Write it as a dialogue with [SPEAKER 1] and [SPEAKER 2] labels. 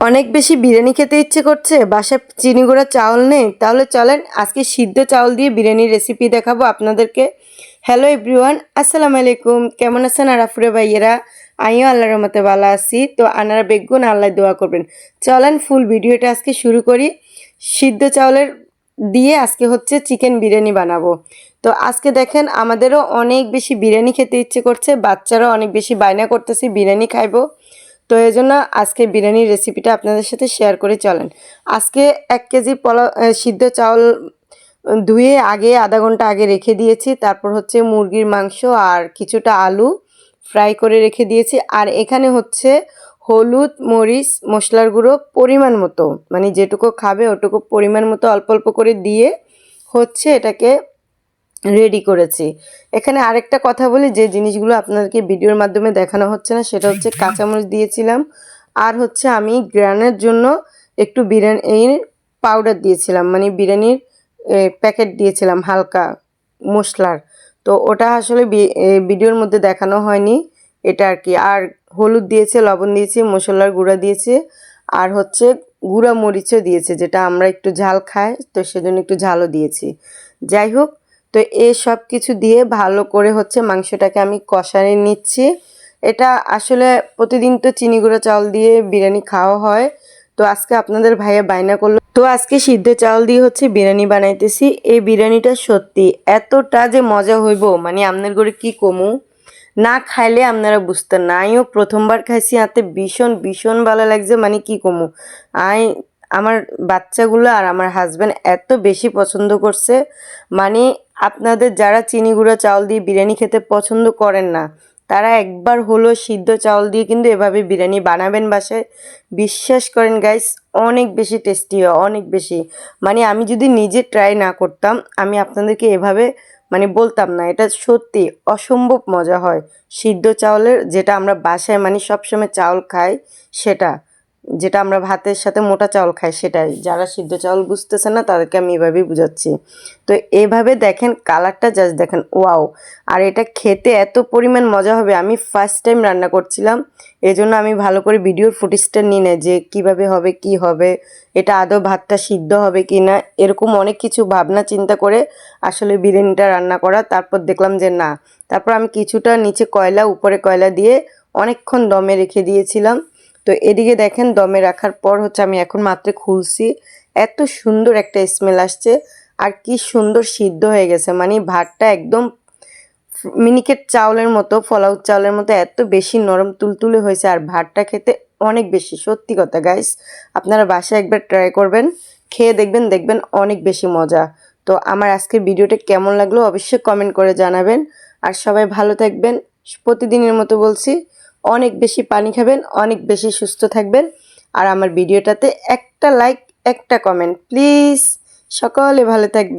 [SPEAKER 1] অনেক বেশি বিরিয়ানি খেতে ইচ্ছে করছে, বাসায় চিনি গুঁড়া চাউল নেই, তাহলে চলেন আজকে সিদ্ধ চাউল দিয়ে বিরিয়ানির রেসিপি দেখাবো আপনাদেরকে। হ্যালো এভরিওয়ান, আসসালামু আলাইকুম। কেমন আছেন আরাফুরে ভাইয়েরা? আমিও আল্লাহর রহমতে ভালো আছি। তো আনারা বেগুন আল্লাহ দোয়া করবেন। চলেন ফুল ভিডিওটা আজকে শুরু করি। সিদ্ধ চাউলের দিয়ে আজকে হচ্ছে চিকেন বিরিয়ানি বানাবো। তো আজকে দেখেন আমাদেরও অনেক বেশি বিরিয়ানি খেতে ইচ্ছে করছে, বাচ্চারাও অনেক বেশি বায়না করতেছে বিরিয়ানি খাইবো। তো এই জন্য আজকে বিরিয়ানির রেসিপিটা আপনাদের সাথে শেয়ার করে চলেন। আজকে 1 কেজি সিদ্ধ চাউল ধুয়ে আগে আধা ঘন্টা আগে রেখে দিয়েছি। তারপর হচ্ছে মুরগির মাংস আর কিছুটা আলু ফ্রাই করে রেখে দিয়েছি। আর এখানে হচ্ছে হলুদ, মরিচ, মশলার গুঁড়ো পরিমাণ মতো, মানে যেটুকু খাবে ওটুকু পরিমাণ মতো অল্প অল্প করে দিয়ে হচ্ছে এটাকে রেডি করেছি। এখানে আরেকটা কথা বলি, যে জিনিসগুলো আপনাদেরকে ভিডিওর মাধ্যমে দেখানো হচ্ছে না সেটা হচ্ছে কাঁচামরিচ দিয়েছিলাম, আর হচ্ছে আমি গ্রানের জন্য একটু বিরিয়ানির পাউডার দিয়েছিলাম, মানে বিরিয়ানির প্যাকেট দিয়েছিলাম হালকা মশলার। তো ওটা আসলে ভিডিওর মধ্যে দেখানো হয়নি এটা আর কি। আর হলুদ দিয়েছে, লবণ দিয়েছি, মশলার গুঁড়া দিয়েছে, আর হচ্ছে গুঁড়া মরিচও দিয়েছে, যেটা আমরা একটু ঝাল খাই তো সেজন্য একটু ঝালও দিয়েছি। যাই হোক, তো এই সব কিছু দিয়ে ভালো করে হচ্ছে মাংসটাকে আমি কষানো নিচ্ছি। এটা আসলে প্রতিদিন তো চিনি গুঁড়া চাউল দিয়ে বিরিয়ানি খাওয়া হয়, তো আজকে আপনাদের ভাইয়া বায়না করলো, তো আজকে সিদ্ধ চাউল দিয়ে হচ্ছে বিরিয়ানি বানাইতেছি। এই বিরিয়ানিটা সত্যি এতটা যে মজা হইব, মানে আপনাদের ঘরে কি কমু, না খাইলে আপনারা বুঝতেন না। আমিও প্রথমবার খাইছি, হাতে ভীষণ ভীষণ ভালো লাগছে, মানে কি কমু। আমার বাচ্চাগুলো আর আমার হাজব্যান্ড এত বেশি পছন্দ করছে, মানে আপনাদের যারা চিনি গুঁড়া চাউল দিয়ে বিরিয়ানি খেতে পছন্দ করেন না, তারা একবার হলো সিদ্ধ চাউল দিয়ে কিন্তু এভাবে বিরিয়ানি বানাবেন বাসায়। বিশ্বাস করেন গাইস, অনেক বেশি টেস্টি হয়, অনেক বেশি। মানে আমি যদি নিজে ট্রাই না করতাম, আমি আপনাদেরকে এভাবে মানে বলতাম না। এটা সত্যি অসম্ভব মজা হয় সিদ্ধ চাউলের, যেটা আমরা বাসায় মানে সবসময় চাউল খাই, সেটা যেটা আমরা ভাতের সাথে মোটা চাউল খাই সেটাই। যারা সিদ্ধ চাউল বুঝতেছে না তাদেরকে আমি এভাবেই বুঝাচ্ছি। তো এভাবে দেখেন কালারটা, জাস্ট দেখেন, ওয়াও। আর এটা খেতে এত পরিমাণ মজা হবে। আমি ফার্স্ট টাইম রান্না করছিলাম, এজন্য আমি ভালো করে ভিডিওর ফুটেজটা নিই না, যে কিভাবে হবে কি হবে, এটা আদৌ ভাতটা সিদ্ধ হবে কি না, এরকম অনেক কিছু ভাবনা চিন্তা করে আসলে বিরিয়ানিটা রান্না করা। তারপর দেখলাম যে না, তারপর আমি কিছুটা নিচে কয়লা উপরে কয়লা দিয়ে অনেকক্ষণ দমে রেখে দিয়েছিলাম। তো এদিকে দেখেন দমে রাখার পর হচ্ছে আমি এখন মাত্র খুলছি, এত সুন্দর একটা স্মেল আসছে, আর কি সুন্দর সিদ্ধ হয়ে গেছে। মানে ভাতটা একদম মিনিকেট চাউলের মতো, ফলাউট চাউলের মতো এত বেশি নরম তুলতুলে হয়েছে, আর ভাতটা খেতে অনেক বেশি। সত্যি কথা গাইস, আপনারা বাসায় একবার ট্রাই করবেন, খেয়ে দেখবেন, দেখবেন অনেক বেশি মজা। তো আমার আজকের ভিডিওটা কেমন লাগলো অবশ্যই কমেন্ট করে জানাবেন। আর সবাই ভালো থাকবেন, প্রতিদিনের মতো বলছি, অনেক বেশি পানি খাবেন, অনেক বেশি সুস্থ থাকবেন। আর আমার ভিডিওটাতে একটা লাইক, একটা কমেন্ট প্লিজ। সকলে ভালো থাকবেন।